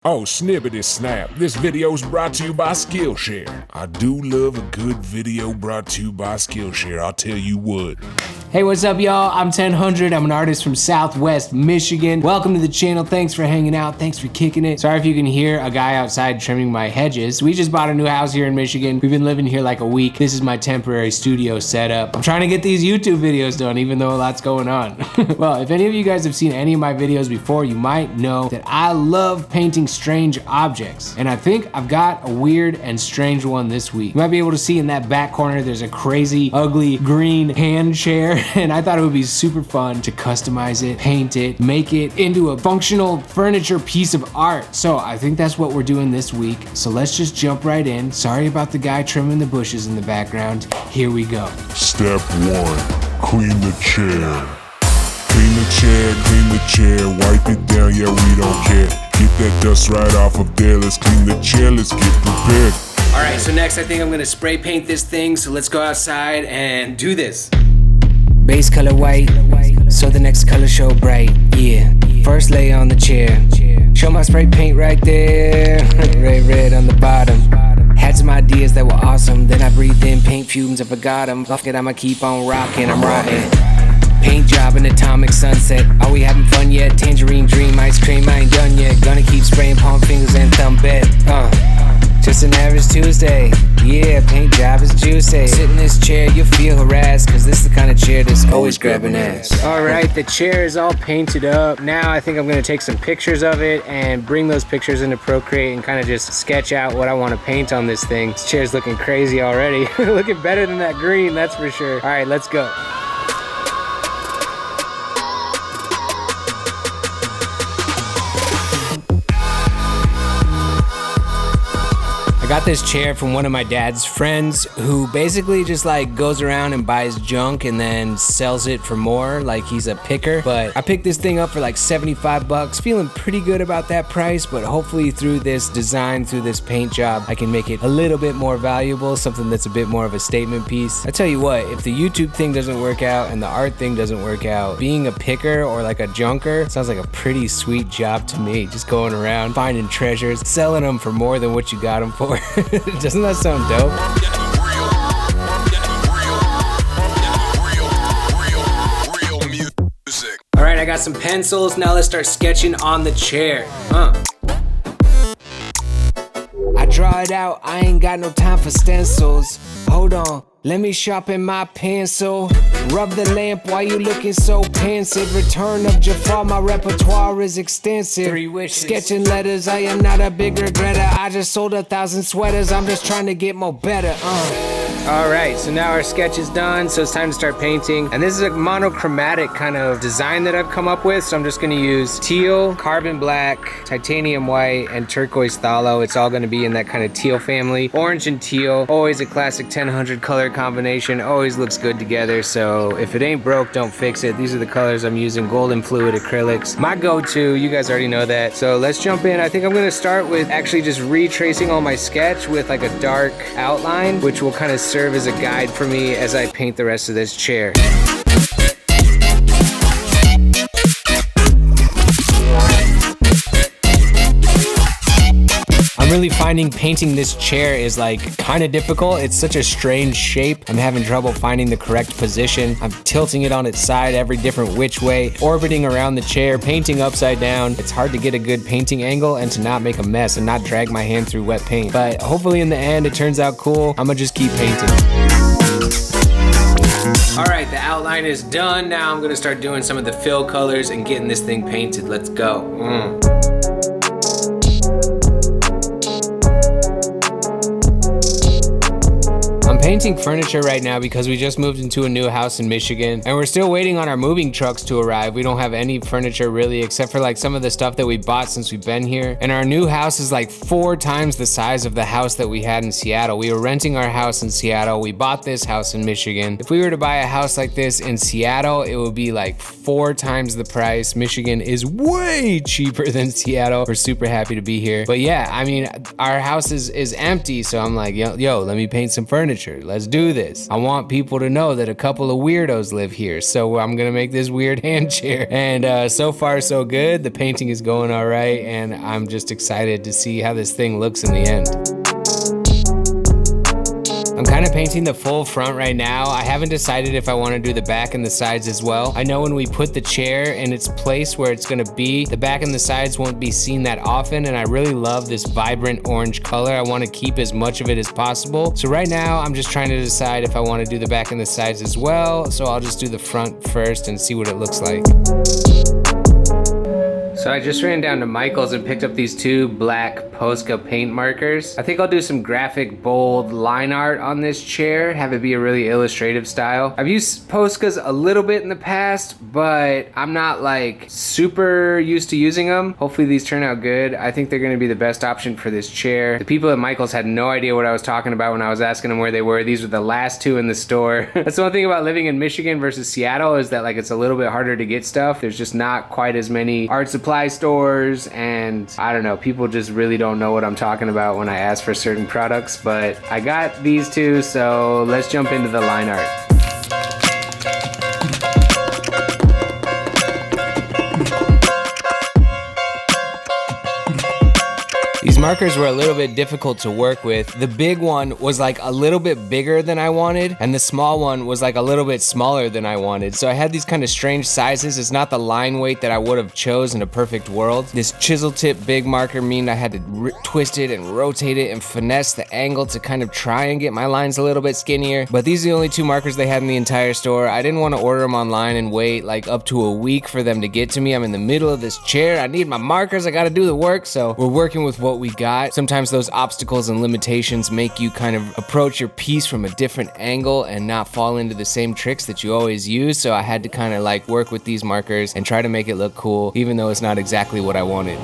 Oh, snippety snap. This video's brought to you by Skillshare. I do love a good video brought to you by Skillshare, I'll tell you what. Hey, what's up, y'all? I'm 1000. I'm an artist from Southwest Michigan. Welcome to the channel. Thanks for hanging out. Thanks for kicking it. Sorry if you can hear a guy outside trimming my hedges. We just bought a new house here in Michigan. We've been living here like a week. This is my temporary studio setup. I'm trying to get these YouTube videos done, even though a lot's going on. Well, if any of you guys have seen any of my videos before, you might know that I love painting strange objects. And I think I've got a weird and strange one this week. You might be able to see in that back corner, there's a crazy, ugly, green hand chair. And I thought it would be super fun to customize it, paint it, make it into a functional furniture piece of art. So I think that's what we're doing this week. So let's just jump right in. Sorry about the guy trimming the bushes in the background. Here we go. Step 1, clean the chair. Clean the chair, wipe it down, yeah, we don't care. Get that dust right off of there, let's clean the chair, let's get prepared. All right, so next I think I'm gonna spray paint this thing, so let's go outside and do this. Base color white, so the next color show bright, yeah. First lay on the chair, show my spray paint right there. Red on the bottom. Had some ideas that were awesome, then I breathed in paint fumes, I forgot them. Fuck it, I'ma keep on rocking, I'm rocking. Paint job in atomic sunset, are we having fun yet? Tangerine dream, ice cream, I ain't done yet. Gonna keep spraying palm fingers and thumb bed, just an average Tuesday, yeah, paint job is juicy. Sit in this chair, you'll feel harassed, cause this is the kind of chair that's always grabbing ass. Alright, the chair is all painted up. Now I think I'm gonna take some pictures of it and bring those pictures into Procreate and kind of just sketch out what I want to paint on this thing. This chair's looking crazy already. Looking better than that green, that's for sure. Alright, let's go. I got this chair from one of my dad's friends who basically just like goes around and buys junk and then sells it for more, like he's a picker. But I picked this thing up for like 75 bucks, feeling pretty good about that price, but hopefully through this design, through this paint job, I can make it a little bit more valuable, something that's a bit more of a statement piece. I tell you what, if the YouTube thing doesn't work out and the art thing doesn't work out, being a picker or like a junker sounds like a pretty sweet job to me. Just going around, finding treasures, selling them for more than what you got them for. Doesn't that sound dope? All right, I got some pencils. Now let's start sketching on the chair. I draw it out, I ain't got no time for stencils. Hold on, let me sharpen my pencil. Rub the lamp while you looking so pensive. Return of Jafar, my repertoire is extensive. 3 wishes. Sketching letters, I am not a big regretter. I just sold 1,000 sweaters, I'm just trying to get more better. Alright, so now our sketch is done, so it's time to start painting. And this is a monochromatic kind of design that I've come up with, so I'm just gonna use teal, carbon black, titanium white, and turquoise phthalo. It's all gonna be in that kind of teal family. Orange and teal, always a classic 1000 color combination, always looks good together, so if it ain't broke, don't fix it. These are the colors I'm using, golden fluid acrylics. My go-to, you guys already know that. So let's jump in. I think I'm gonna start with actually just retracing all my sketch with like a dark outline, which will kind of serve as a guide for me as I paint the rest of this chair. I'm really finding painting this chair is like kind of difficult. It's such a strange shape. I'm having trouble finding the correct position. I'm tilting it on its side every different which way, orbiting around the chair, painting upside down. It's hard to get a good painting angle and to not make a mess and not drag my hand through wet paint. But hopefully in the end it turns out cool. I'm gonna just keep painting. All right, the outline is done. Now I'm gonna start doing some of the fill colors and getting this thing painted. Let's go. Painting furniture right now because we just moved into a new house in Michigan and we're still waiting on our moving trucks to arrive. We don't have any furniture really except for like some of the stuff that we bought since we've been here. And our new house is like 4 times the size of the house that we had in Seattle. We were renting our house in Seattle. We bought this house in Michigan. If we were to buy a house like this in Seattle, it would be like 4 times the price. Michigan is way cheaper than Seattle. We're super happy to be here. But yeah, I mean, our house is empty, so I'm like, yo, let me paint some furniture. chair. Let's do this. I want people to know that a couple of weirdos live here, so I'm gonna make this weird hand chair. And so far so good. The painting is going all right, and I'm just excited to see how this thing looks in the end. I'm kind of painting the full front right now. I haven't decided if I want to do the back and the sides as well. I know when we put the chair in its place where it's going to be, the back and the sides won't be seen that often, and I really love this vibrant orange color. I want to keep as much of it as possible. So right now, I'm just trying to decide if I want to do the back and the sides as well. So I'll just do the front first and see what it looks like. So I just ran down to Michael's and picked up these two black Posca paint markers. I think I'll do some graphic, bold line art on this chair, have it be a really illustrative style. I've used Poscas a little bit in the past, but I'm not like super used to using them. Hopefully these turn out good. I think they're gonna be the best option for this chair. The people at Michael's had no idea what I was talking about when I was asking them where they were. These were the last two in the store. That's the one thing about living in Michigan versus Seattle, is that like it's a little bit harder to get stuff. There's just not quite as many art supply stores, and I don't know, people just really don't know what I'm talking about when I ask for certain products, but I got these two, so let's jump into the line art. These markers were a little bit difficult to work with. The big one was like a little bit bigger than I wanted, and the small one was like a little bit smaller than I wanted. So I had these kind of strange sizes. It's not the line weight that I would have chose in a perfect world. This chisel tip big marker mean I had to twist it and rotate it and finesse the angle to kind of try and get my lines a little bit skinnier. But these are the only two markers they had in the entire store. I didn't want to order them online and wait like up to a week for them to get to me. I'm in the middle of this chair. I need my markers. I got to do the work. So we're working with what we got. Sometimes those obstacles and limitations make you kind of approach your piece from a different angle and not fall into the same tricks that you always use. So I had to kind of like work with these markers and try to make it look cool, even though it's not exactly what I wanted.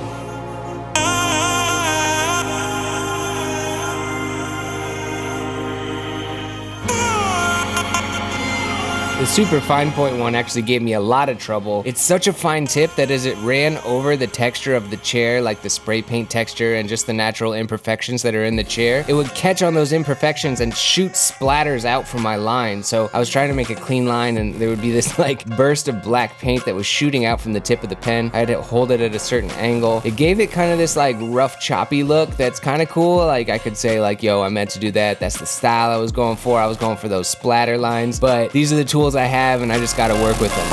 The super fine point one actually gave me a lot of trouble. It's such a fine tip that as it ran over the texture of the chair, like the spray paint texture and just the natural imperfections that are in the chair, it would catch on those imperfections and shoot splatters out from my line. So I was trying to make a clean line, and there would be this like burst of black paint that was shooting out from the tip of the pen. I had to hold it at a certain angle. It gave it kind of this like rough, choppy look that's kind of cool. Like I could say like, yo, I meant to do that. That's the style I was going for. I was going for those splatter lines, but these are the tools I have, and I just gotta work with them.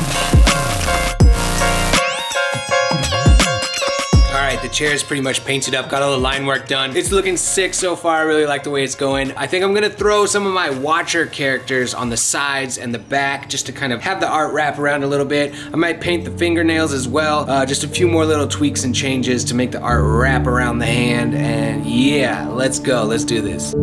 Alright, the chair is pretty much painted up, got all the line work done. It's looking sick so far. I really like the way it's going. I think I'm gonna throw some of my watcher characters on the sides and the back just to kind of have the art wrap around a little bit. I might paint the fingernails as well. Just a few more little tweaks and changes to make the art wrap around the hand, and yeah, let's go, let's do this.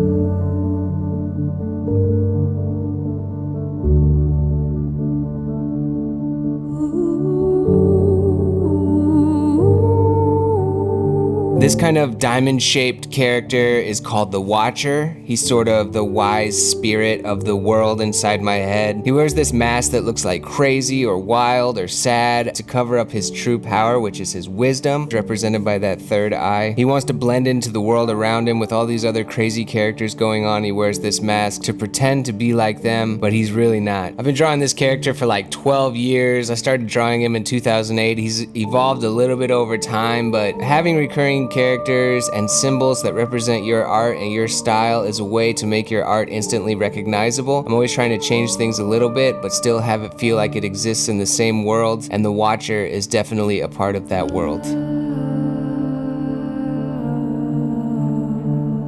This kind of diamond-shaped character is called the Watcher. He's sort of the wise spirit of the world inside my head. He wears this mask that looks like crazy or wild or sad to cover up his true power, which is his wisdom, represented by that third eye. He wants to blend into the world around him with all these other crazy characters going on. He wears this mask to pretend to be like them, but he's really not. I've been drawing this character for like 12 years. I started drawing him in 2008. He's evolved a little bit over time, but having recurring characters and symbols that represent your art and your style is a way to make your art instantly recognizable. I'm always trying to change things a little bit, but still have it feel like it exists in the same world, and the Watcher is definitely a part of that world.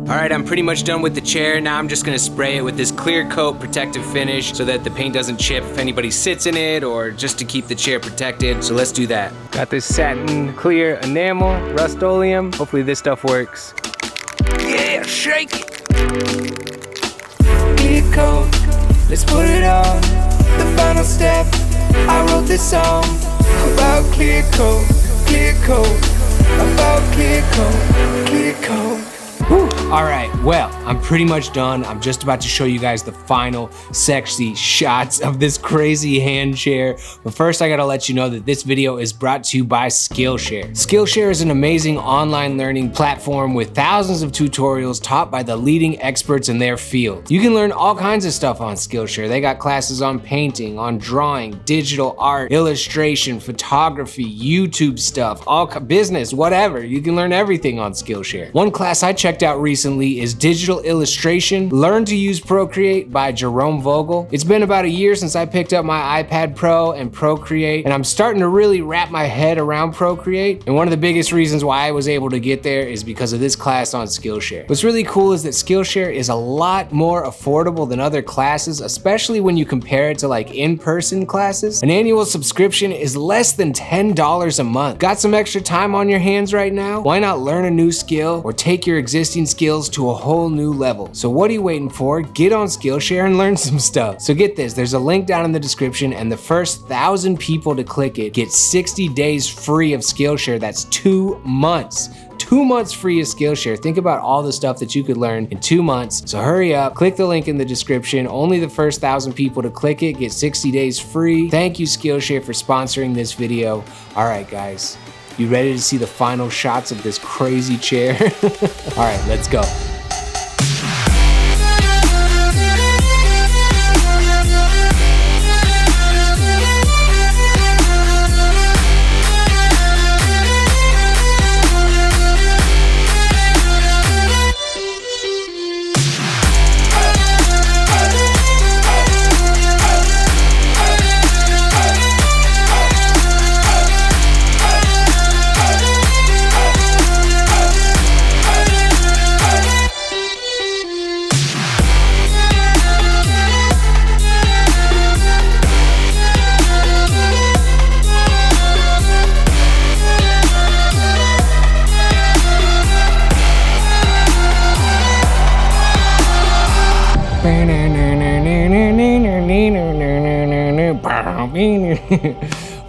Alright, I'm pretty much done with the chair. Now I'm just gonna spray it with this clear coat protective finish so that the paint doesn't chip if anybody sits in it, or just to keep the chair protected. So let's do that. Got this satin clear enamel, Rust-Oleum. Hopefully this stuff works. Yeah, shake it! Clear coat, let's put it on. The final step, I wrote this song about clear coat, about clear coat, clear coat. Whew. All right, well, I'm pretty much done. I'm just about to show you guys the final sexy shots of this crazy hand chair. But first, I gotta let you know that this video is brought to you by Skillshare. Skillshare is an amazing online learning platform with thousands of tutorials taught by the leading experts in their field. You can learn all kinds of stuff on Skillshare. They got classes on painting, on drawing, digital art, illustration, photography, YouTube stuff, all business, whatever. You can learn everything on Skillshare. One class I checked out recently is Digital Illustration, Learn to Use Procreate by Jerome Vogel. It's been about a year since I picked up my iPad Pro and Procreate, and I'm starting to really wrap my head around Procreate. And one of the biggest reasons why I was able to get there is because of this class on Skillshare. What's really cool is that Skillshare is a lot more affordable than other classes, especially when you compare it to like in-person classes. An annual subscription is less than $10 a month. Got some extra time on your hands right now? Why not learn a new skill or take your existing skills to a whole new level? So what are you waiting for? Get on Skillshare and learn some stuff. So get this, there's a link down in the description, and the first 1,000 people to click it get 60 days free of Skillshare. That's 2 months. 2 months free of Skillshare. Think about all the stuff that you could learn in 2 months. So hurry up, click the link in the description. Only the first 1,000 people to click it get 60 days free. Thank you, Skillshare, for sponsoring this video. All right, guys. You ready to see the final shots of this crazy chair? All right, let's go.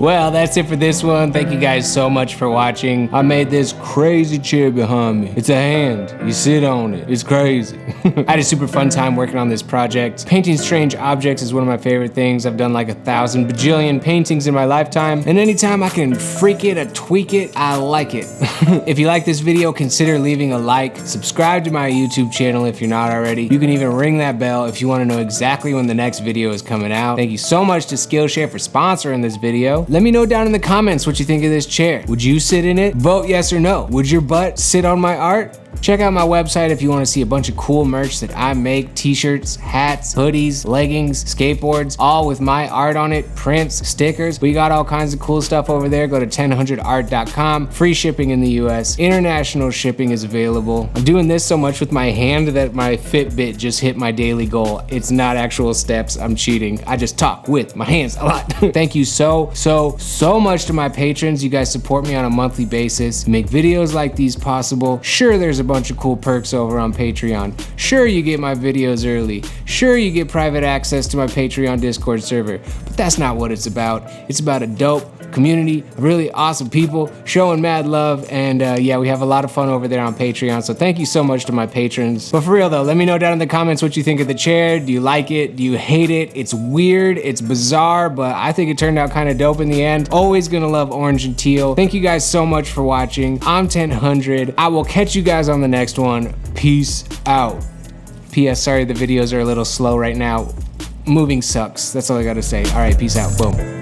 Well, that's it for this one. Thank you guys so much for watching. I made this crazy chair behind me. It's a hand. You sit on it. It's crazy. I had a super fun time working on this project. Painting strange objects is one of my favorite things. I've done like 1,000 bajillion paintings in my lifetime, and anytime I can freak it or tweak it, I like it. If you like this video, consider leaving a like. Subscribe to my YouTube channel if you're not already. You can even ring that bell if you want to know exactly when the next video is coming out. Thank you so much to Skillshare for sponsoring this video. Let me know down in the comments what you think of this chair. Would you sit in it? Vote yes or no. Would your butt sit on my art? Check out my website if you want to see a bunch of cool merch that I make. T-shirts, hats, hoodies, leggings, skateboards, all with my art on it, prints, stickers. We got all kinds of cool stuff over there. Go to 1000art.com. Free shipping in the US. International shipping is available. I'm doing this so much with my hand that my Fitbit just hit my daily goal. It's not actual steps. I'm cheating. I just talk with my hands a lot. Thank you so much to my patrons. You guys support me on a monthly basis. Make videos like these possible. Sure, there's a bunch of cool perks over on Patreon. Sure, you get my videos early. Sure, you get private access to my Patreon Discord server. But that's not what it's about. It's about a dope community of really awesome people showing mad love, and yeah, we have a lot of fun over there on Patreon, so thank you so much to my patrons. But for real though, let me know down in the comments what you think of the chair. Do you like it? Do you hate it? It's weird, it's bizarre, but I think it turned out kind of dope in the end. Always gonna love orange and teal. Thank you guys so much for watching. I'm 1000. I will catch you guys on the next one. Peace out. P.S. Sorry the videos are a little slow right now. Moving sucks. That's all I gotta say. All right, peace out. Boom.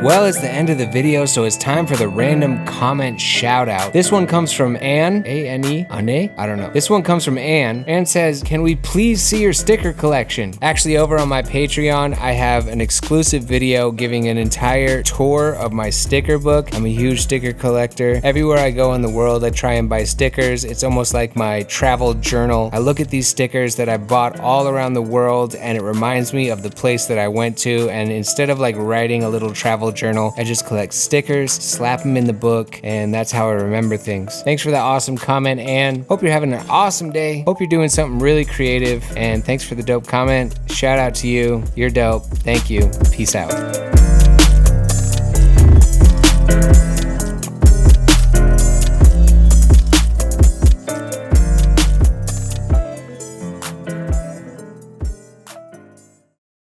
Well, it's the end of the video, so it's time for the random comment shout out. This one comes from Anne, A-N-E, Anne? I don't know. This one comes from Anne. Anne says, can we please see your sticker collection? Actually, over on my Patreon, I have an exclusive video giving an entire tour of my sticker book. I'm a huge sticker collector. Everywhere I go in the world, I try and buy stickers. It's almost like my travel journal. I look at these stickers that I bought all around the world, and it reminds me of the place that I went to, and instead of like writing a little travel journal, I just collect stickers, slap them in the book, and that's how I remember things. Thanks for that awesome comment, Anne. Hope you're having an awesome day. Hope you're doing something really creative, and thanks for the dope comment. Shout out to you. You're dope. Thank you. Peace out.